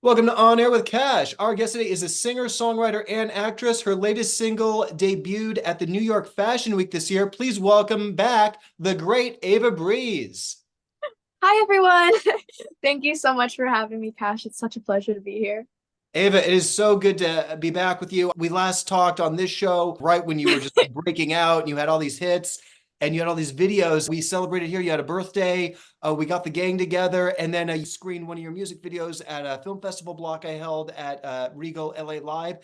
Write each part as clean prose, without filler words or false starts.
Welcome to On Air with Cash. Our guest today is a singer, songwriter, and actress. Her latest single debuted at the New York Fashion Week this year. Please welcome back the great Ava Breeze. Hi, everyone. Thank you so much for having me, Cash. It's such a pleasure to be here. Ava, it is so good to be back with you. We last talked on this show right when you were just breaking out and you had all these hits and you had all these videos. We celebrated here. You had a birthday. We got the gang together, and then you screened one of your music videos at a film festival block I held at Regal LA Live.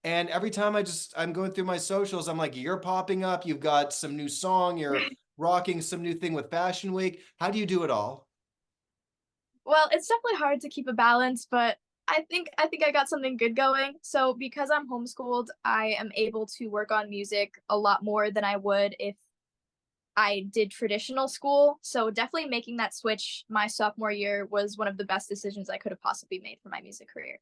And every time I'm going through my socials, I'm like, you're popping up. You've got some new song. You're rocking some new thing with Fashion Week. How do you do it all? Well, it's definitely hard to keep a balance, but I think I got something good going. So because I'm homeschooled, I am able to work on music a lot more than I would if I did traditional school. So definitely making that switch my sophomore year was one of the best decisions I could have possibly made for my music career.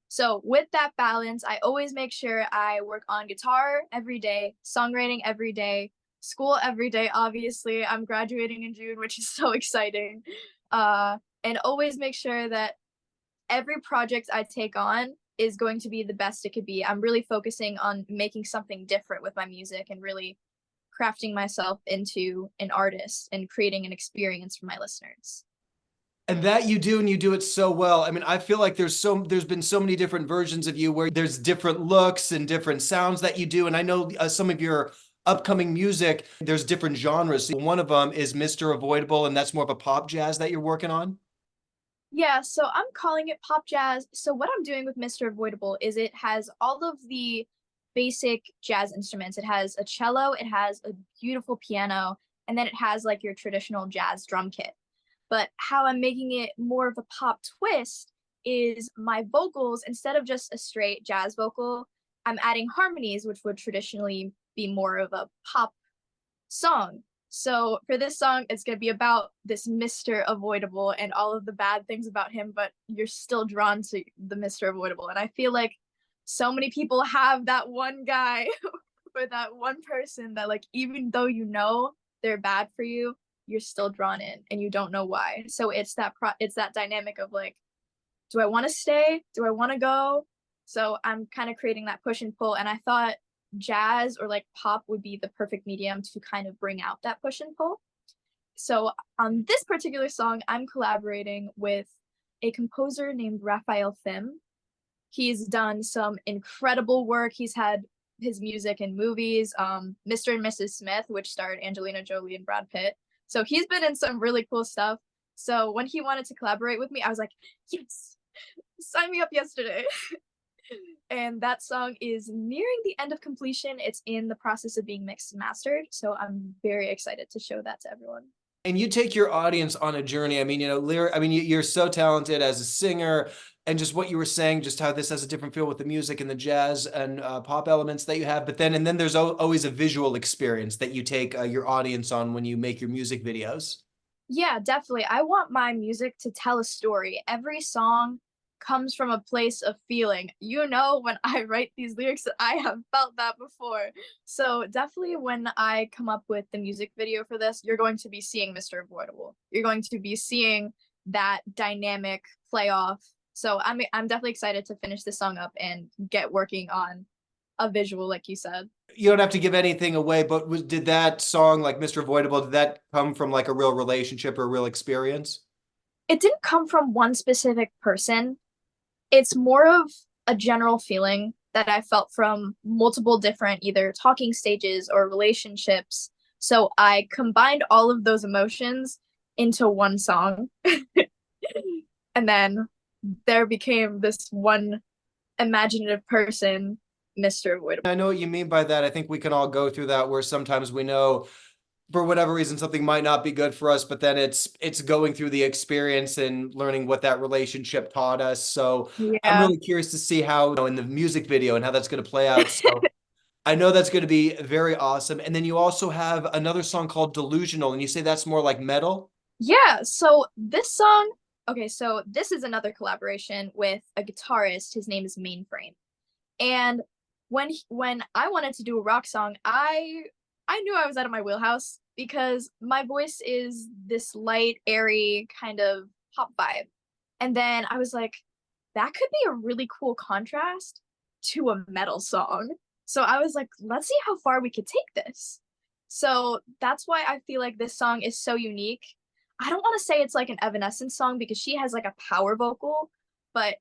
So with that balance, I always make sure I work on guitar every day, songwriting every day, school every day. Obviously, I'm graduating in June, which is so exciting. And always make sure that every project I take on is going to be the best it could be. I'm really focusing on making something different with my music and really crafting myself into an artist and creating an experience for my listeners. And that you do, and you do it so well. I mean, I feel like there's been so many different versions of you where there's different looks and different sounds that you do. And I know some of your upcoming music, there's different genres. One of them is Mr. Avoidable, and that's more of a pop jazz that you're working on. Yeah, so I'm calling it pop jazz. So what I'm doing with Mr. Avoidable is it has all of the basic jazz instruments. It has a cello, it has a beautiful piano, and then it has like your traditional jazz drum kit. But how I'm making it more of a pop twist is my vocals, instead of just a straight jazz vocal, I'm adding harmonies, which would traditionally be more of a pop song. So for this song, it's gonna be about this Mr. Avoidable and all of the bad things about him, but you're still drawn to the Mr. Avoidable. And I feel like so many people have that one guy or that one person that like even though you know they're bad for you, you're still drawn in and you don't know why. So it's that dynamic of like, do I want to stay? Do I want to go? So I'm kind of creating that push and pull. And I thought jazz or like pop would be the perfect medium to kind of bring out that push and pull. So on this particular song, I'm collaborating with a composer named Raphael Thim. He's done some incredible work. He's had his music in movies, Mr. and Mrs. Smith, which starred Angelina Jolie and Brad Pitt. So he's been in some really cool stuff. So when he wanted to collaborate with me, I was like, yes, sign me up yesterday. And that song is nearing the end of completion. It's in the process of being mixed and mastered. So I'm very excited to show that to everyone. And you take your audience on a journey. I mean, you're so talented as a singer, and just what you were saying, just how this has a different feel with the music and the jazz and pop elements that you have. But then there's always a visual experience that you take your audience on when you make your music videos. Yeah, definitely. I want my music to tell a story. Every song comes from a place of feeling. You know, when I write these lyrics, I have felt that before. So, definitely when I come up with the music video for this, you're going to be seeing Mr. Avoidable. You're going to be seeing that dynamic play off. So, I'm definitely excited to finish this song up and get working on a visual like you said. You don't have to give anything away, but did that song, like Mr. Avoidable, did that come from like a real relationship or a real experience? It didn't come from one specific person. It's more of a general feeling that I felt from multiple different either talking stages or relationships. So I combined all of those emotions into one song. And then there became this one imaginative person, Mr. Avoidable. I know what you mean by that. I think we can all go through that where sometimes we know for whatever reason something might not be good for us, but then it's going through the experience and learning what that relationship taught us. So I'm Yeah. really curious to see how, in the music video and how that's going to play out. So I know that's going to be very awesome. And then you also have another song called Delusional, and you say that's more like metal. Yeah, so this song, okay, so this is another collaboration with a guitarist. His name is Mainframe. And when I wanted to do a rock song, I knew I was out of my wheelhouse because my voice is this light, airy kind of pop vibe. And then I was like, that could be a really cool contrast to a metal song. So I was like, let's see how far we could take this. So that's why I feel like this song is so unique. I don't want to say it's like an Evanescence song because she has like a power vocal, but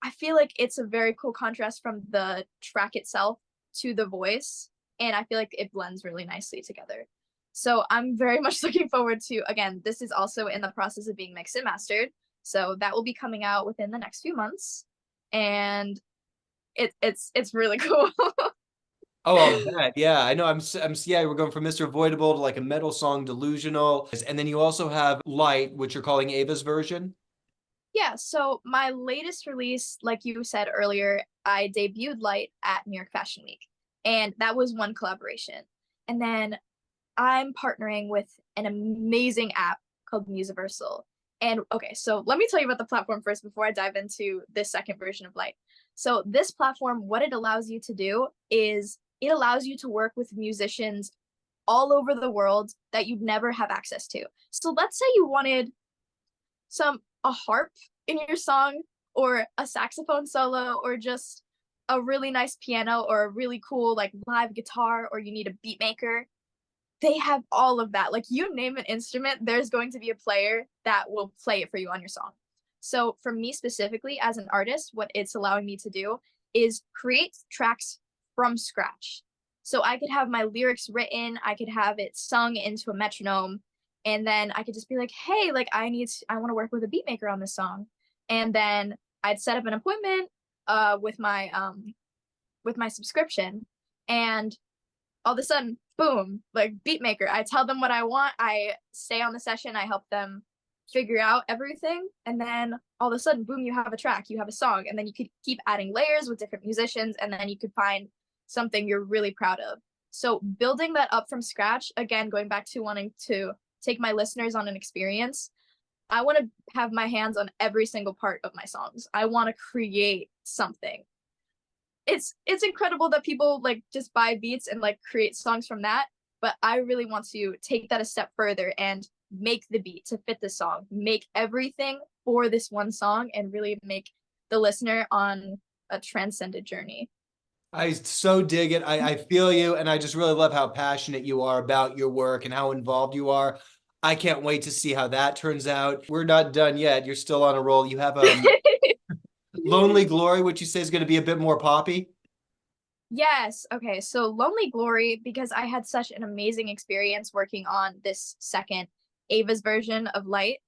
I feel like it's a very cool contrast from the track itself to the voice. And I feel like it blends really nicely together. So I'm very much looking forward to, again, this is also in the process of being mixed and mastered. So that will be coming out within the next few months. And it's really cool. Oh, I'll bet. Yeah, I know. Yeah, we're going from Mr. Avoidable to like a metal song, Delusional. And then you also have Light, which you're calling Ava's version. Yeah, so my latest release, like you said earlier, I debuted Light at New York Fashion Week, and that was one collaboration. And then I'm partnering with an amazing app called Musiversal. And okay, so let me tell you about the platform first before I dive into this second version of Light. So this platform, what it allows you to do is it allows you to work with musicians all over the world that you'd never have access to. So let's say you wanted a harp in your song or a saxophone solo or just a really nice piano or a really cool like live guitar, or you need a beat maker. They have all of that. Like, you name an instrument, there's going to be a player that will play it for you on your song. So for me specifically as an artist, what it's allowing me to do is create tracks from scratch. So I could have my lyrics written, I could have it sung into a metronome, and then I could just be like, hey, like I want to work with a beat maker on this song. And then I'd set up an appointment with my subscription, and all of a sudden, boom, like beat maker. I tell them what I want, I stay on the session, I help them figure out everything, and then all of a sudden, boom, you have a track, you have a song, and then you could keep adding layers with different musicians, and then you could find something you're really proud of. So building that up from scratch, again, going back to wanting to take my listeners on an experience, I want to have my hands on every single part of my songs. I want to create something. It's incredible that people like just buy beats and like create songs from that, but I really want to take that a step further and make the beat to fit the song, make everything for this one song, and really make the listener on a transcended journey. I so dig it. I feel you, and I just really love how passionate you are about your work and how involved you are. I can't wait to see how that turns out. We're not done yet. You're still on a roll. You have Lonely Glory, which you say is going to be a bit more poppy. Yes. Okay. So Lonely Glory, because I had such an amazing experience working on this second Ava's version of Light.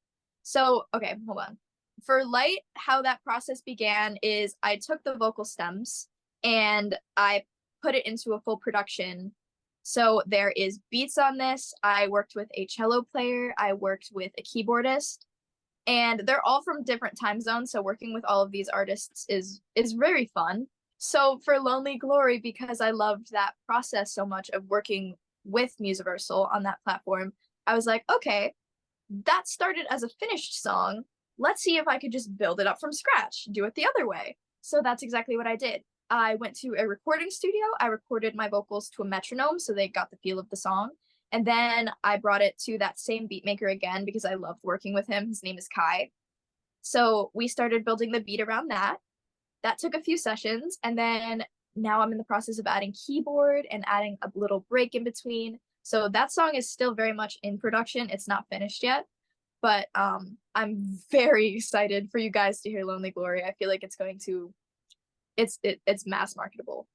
So, okay, hold on. For Light, how that process began is I took the vocal stems and I put it into a full production. So there is beats on this. I worked with a cello player, I worked with a keyboardist, and they're all from different time zones, so working with all of these artists is very fun. So for Lonely Glory, because I loved that process so much of working with Musiversal on that platform, I was like, okay, that started as a finished song. Let's see if I could just build it up from scratch, do it the other way. So that's exactly what I did. I went to a recording studio, I recorded my vocals to a metronome so they got the feel of the song. And then I brought it to that same beat maker again because I loved working with him. His name is Kai. So we started building the beat around that. That took a few sessions. And then now I'm in the process of adding keyboard and adding a little break in between. So that song is still very much in production. It's not finished yet. But I'm very excited for you guys to hear Lonely Glory. I feel like it's going to it's mass marketable.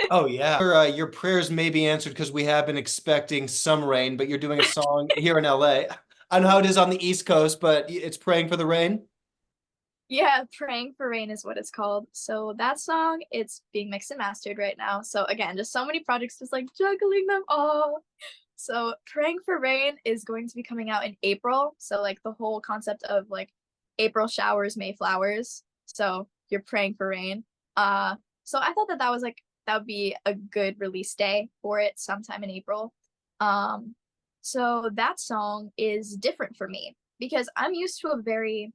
Oh yeah. Your prayers may be answered because we have been expecting some rain, but you're doing a song here in LA. I know how it is on the East Coast, but it's praying for the rain. Yeah, Praying for Rain is what it's called. So that song, it's being mixed and mastered right now. So again, just so many projects, just like juggling them all. So Praying for Rain is going to be coming out in April. So like the whole concept of like April showers, May flowers. So you're praying for rain. So I thought that that was like that would be a good release day for it sometime in April. Um, so that song is different for me because I'm used to a very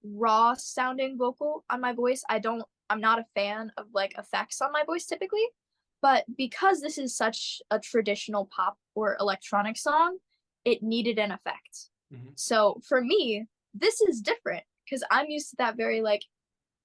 raw sounding vocal on my voice. I'm not a fan of like effects on my voice typically, but because this is such a traditional pop or electronic song, it needed an effect. Mhm. So for me, this is different because I'm used to that very like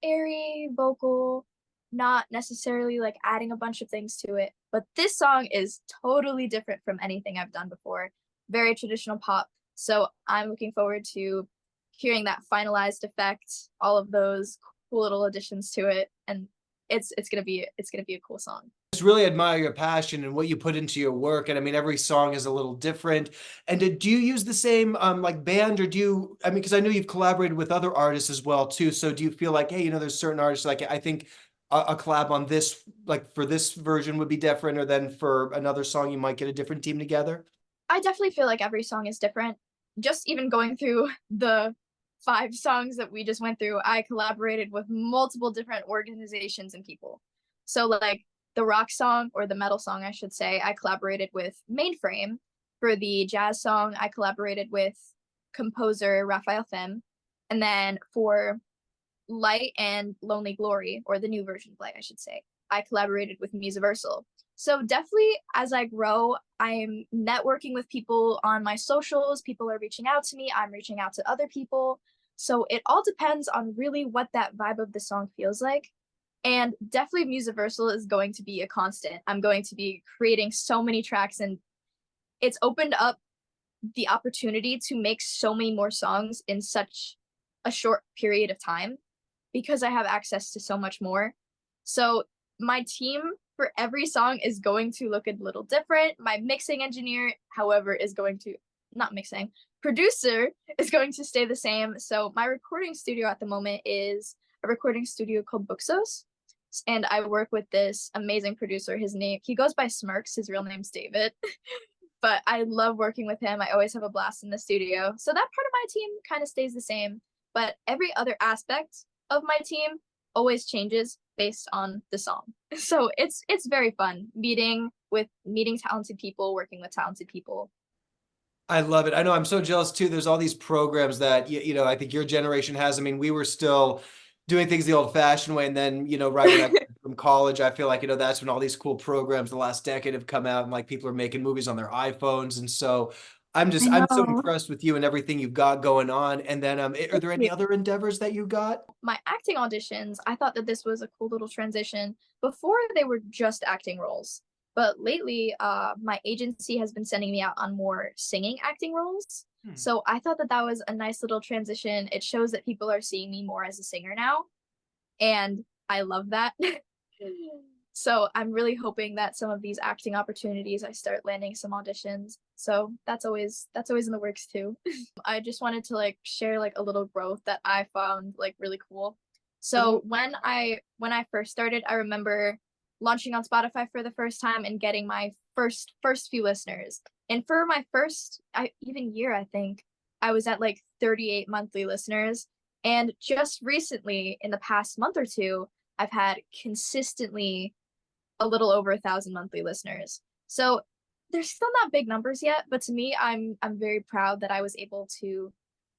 airy vocal, not necessarily like adding a bunch of things to it. But this song is totally different from anything I've done before. Very traditional pop. So I'm looking forward to hearing that finalized effect, all of those cool little additions to it, and it's gonna be a cool song. Just really admire your passion and what you put into your work. And I mean, every song is a little different. And do you use the same like band, or do you, I mean, because I know you've collaborated with other artists as well too. So do you feel like, hey, there's certain artists like I think a collab on this, like for this version would be different, or then for another song you might get a different team together? I definitely feel like every song is different. Just even going through the 5 songs that we just went through, I collaborated with multiple different organizations and people. So like the rock song, or the metal song, I should say, I collaborated with Mainframe. For the jazz song, I collaborated with composer Raphael Fem. And then for Light and Lonely Glory, or the new version of Light, I should say, I collaborated with Musiversal. So definitely as I grow, I'm networking with people on my socials. People are reaching out to me. I'm reaching out to other people. So it all depends on really what that vibe of the song feels like. And definitely Musiversal is going to be a constant. I'm going to be creating so many tracks, and it's opened up the opportunity to make so many more songs in such a short period of time because I have access to so much more. So my team for every song is going to look a little different. My mixing engineer, however, is going to not mixing, producer is going to stay the same. So my recording studio at the moment is a recording studio called Buxos. And I work with this amazing producer. He goes by Smirks. His real name's David. But I love working with him. I always have a blast in the studio. So that part of my team kind of stays the same. But every other aspect of my team always changes based on the song. So it's very fun meeting talented people, working with talented people. I love it. I know I'm so jealous too. There's all these programs that I think your generation has. I mean, we were still doing things the old-fashioned way, and then right when I got from college, I feel like that's when all these cool programs the last decade have come out, and like people are making movies on their iPhones, and so I I'm so know. impressed with you and everything you've got going on. And then are Thank there you. any other endeavors that you got? My acting auditions, I thought that this was a cool little transition. Before they were just acting roles, but lately, my agency has been sending me out on more singing acting roles. Hmm. So I thought that that was a nice little transition. It shows that people are seeing me more as a singer now, and I love that. So I'm really hoping that some of these acting opportunities I start landing some auditions. So that's always in the works too. I just wanted to like share like a little growth that I found like really cool. So when I first started, I remember launching on Spotify for the first time and getting my first few listeners. And for my first even year, I think I was at like 38 monthly listeners. And just recently, in the past month or two, I've had consistently a little over 1,000 monthly listeners. So they're still not big numbers yet, but to me, I'm very proud that I was able to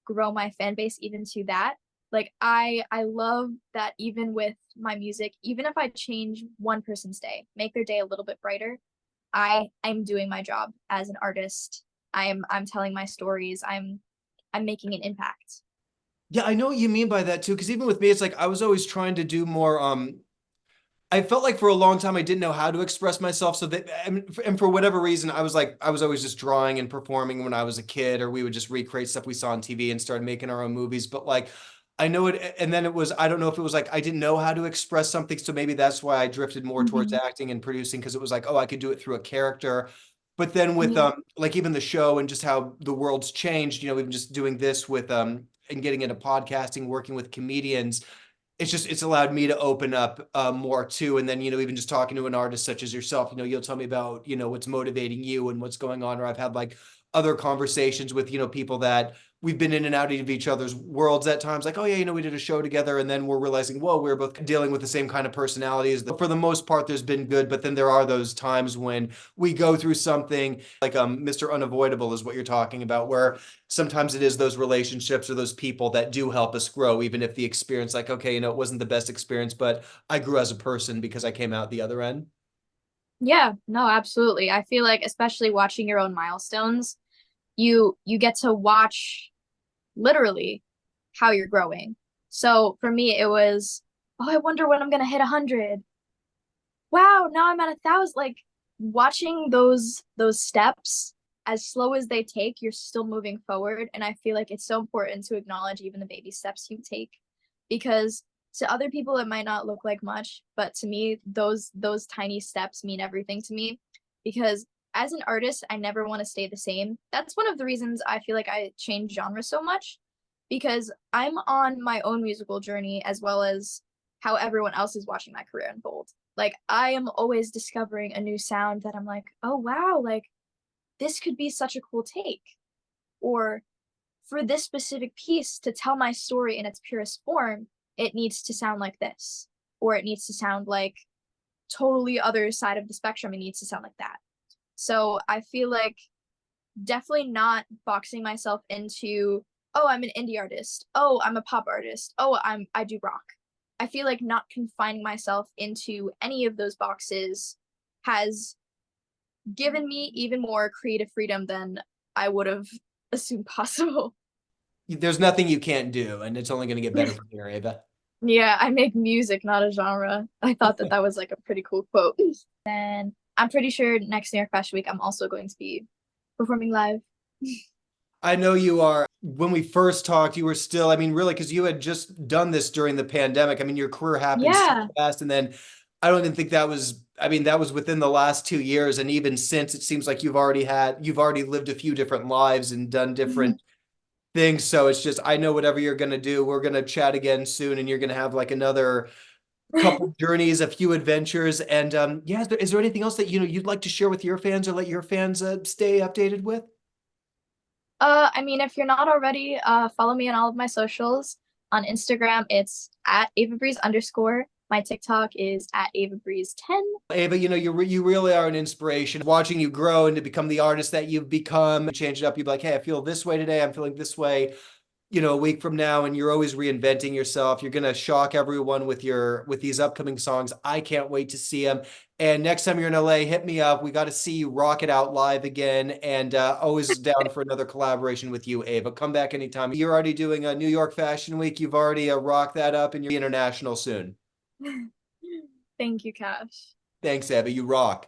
grow my fan base even to that. Like I love that even with my music, even if I change one person's day, make their day a little bit brighter, I'm doing my job as an artist. I'm telling my stories. I'm making an impact. Yeah, I know what you mean by that too, because even with me, it's like I was always trying to do more. I felt like for a long time I didn't know how to express myself. So that, and for whatever reason, I was always just drawing and performing when I was a kid, or we would just recreate stuff we saw on TV and started making our own movies. But like, I know it, and then it was, I don't know if it was like I didn't know how to express something. So maybe that's why I drifted more towards Mhm. acting and producing, because it was like, oh, I could do it through a character. But then with Yeah. like even the show and just how the world's changed, we've been just doing this with and getting into podcasting, working with comedians, it's allowed me to open up more too. And then even just talking to an artist such as yourself, you'll tell me about what's motivating you and what's going on. Or I've had like other conversations with people that we've been in and out of each other's worlds at times, like, oh yeah, we did a show together, and then we're realizing, whoa, we're both dealing with the same kind of personalities. For the most part, there's been good, but then there are those times when we go through something like Mr. Unavoidable is what you're talking about, where sometimes it is those relationships or those people that do help us grow, even if the experience, like, okay, it wasn't the best experience, but I grew as a person because I came out the other end. Yeah, no, absolutely. I feel like especially watching your own milestones, you get to watch literally how you're growing. So for me, it was oh, I wonder when I'm gonna hit 100. Wow, now I'm at 1,000. Like watching those steps, as slow as they take, you're still moving forward. And I feel like it's so important to acknowledge even the baby steps you take, because to other people it might not look like much, but to me, those tiny steps mean everything to me. Because as an artist, I never want to stay the same. That's one of the reasons I feel like I change genres so much, because I'm on my own musical journey as well as how everyone else is watching my career unfold. Like I am always discovering a new sound that I'm like, oh wow, like this could be such a cool take. Or for this specific piece to tell my story in its purest form, it needs to sound like this. Or it needs to sound like totally other side of the spectrum. It needs to sound like that. So I feel like definitely not boxing myself into, oh, I'm an indie artist. Oh, I'm a pop artist. Oh, I do rock. I feel like not confining myself into any of those boxes has given me even more creative freedom than I would have assumed possible. There's nothing you can't do, and it's only going to get better from here, Ava. Yeah, I make music, not a genre. I thought that that was like a pretty cool quote. And I'm pretty sure next New York Fashion Week, I'm also going to be performing live. I know you are. When we first talked, you were still, I mean, really, because you had just done this during the pandemic. I mean, your career happened so Yeah. fast. And then I don't even think that was, I mean, that was within the last 2 years. And even since, it seems like you've already lived a few different lives and done different things. So it's just, I know whatever you're going to do, we're going to chat again soon, and you're going to have like another couple journeys, a few adventures. And yeah, is there anything else that, you'd like to share with your fans or let your fans stay updated with? I mean, if you're not already, follow me on all of my socials. On Instagram, it's at AvaBreeze underscore. My TikTok is at AvaBreeze10. Ava, you really are an inspiration. Watching you grow and to become the artist that you've become, change it up. You'd be like, hey, I feel this way today. I'm feeling this way, a week from now, and you're always reinventing yourself. You're gonna shock everyone with these upcoming songs. I can't wait to see them. And next time you're in LA, hit me up. We got to see you rock it out live again. And always down for another collaboration with you, Ava. Come back anytime. You're already doing a New York Fashion Week. You've already rocked that up, and you're international soon. Thank you, Cash. Thanks, Ava. You rock.